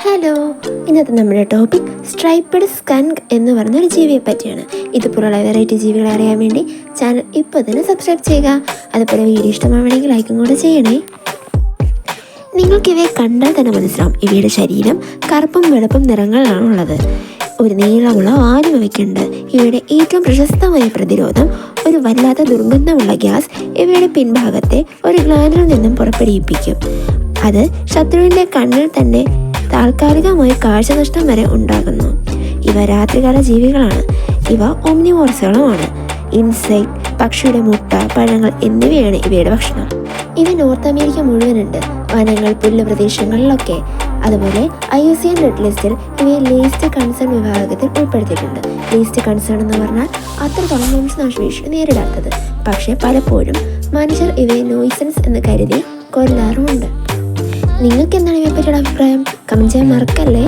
Hello, ഇന്നത്തെ നമ്മുടെ topic സ്ട്രൈപ്പഡ് skunk എന്ന് പറഞ്ഞൊരു ജീവിയെ പറ്റിയാണ്. ഇതുപോലുള്ള വെറൈറ്റി ജീവികളെ അറിയാൻ വേണ്ടി ചാനൽ ഇപ്പോൾ തന്നെ സബ്സ്ക്രൈബ് ചെയ്യുക. അതുപോലെ വീഡിയോ ഇഷ്ടമാവണമെങ്കിൽ ലൈക്കും കൂടെ ചെയ്യണേ. നിങ്ങൾക്കിവയെ കണ്ടാൽ തന്നെ മനസ്സിലാവും, ഇവയുടെ ശരീരം കറുപ്പും വെളുപ്പും നിറങ്ങളിലാണുള്ളത്. ഒരു നീളമുള്ള വാലും ഇവയ്ക്കുണ്ട്. ഇവയുടെ ഏറ്റവും പ്രശസ്തമായ പ്രതിരോധം ഒരു വല്ലാത്ത ദുർഗന്ധമുള്ള ഗ്യാസ് ഇവയുടെ പിൻഭാഗത്തെ ഒരു ഗ്ലാൻഡിൽ നിന്നും പുറപ്പെടുവിപ്പിക്കും. അത് ശത്രുവിൻ്റെ കണ്ണിൽ തന്നെ താൽക്കാലികമായി കാഴ്ചനഷ്ടം വരെ ഉണ്ടാകുന്നു. ഇവ രാത്രികാല ജീവികളാണ്. ഇവ ഓംനിവോർസുകളുമാണ്. ഇൻസെക്ട്, പക്ഷിയുടെ മുട്ട, പഴങ്ങൾ എന്നിവയാണ് ഇവയുടെ ഭക്ഷണം. ഇവ നോർത്ത് അമേരിക്ക മുഴുവനുണ്ട്, വനങ്ങൾ, പുല്ല് പ്രദേശങ്ങളിലൊക്കെ. അതുപോലെ IUCN റെഡ് ലിസ്റ്റിൽ ഇവയെ ലീസ്റ്റ് കൺസേൺ വിഭാഗത്തിൽ ഉൾപ്പെടുത്തിയിട്ടുണ്ട്. ലീസ്റ്റ് കൺസേൺ എന്ന് പറഞ്ഞാൽ അത്രത്തോളം വംശനാശ ഭീഷണി നേരിടാത്തത്. പക്ഷേ പലപ്പോഴും മനുഷ്യർ ഇവയെ നോയ്സൻസ് എന്ന് കരുതി കൊല്ലാറുമുണ്ട്. നിങ്ങൾക്ക് എന്താണ് ഇവയെപ്പറ്റിയുള്ള അഭിപ്രായം? കമൻറ്റ് ചെയ്യാൻ മറക്കല്ലേ.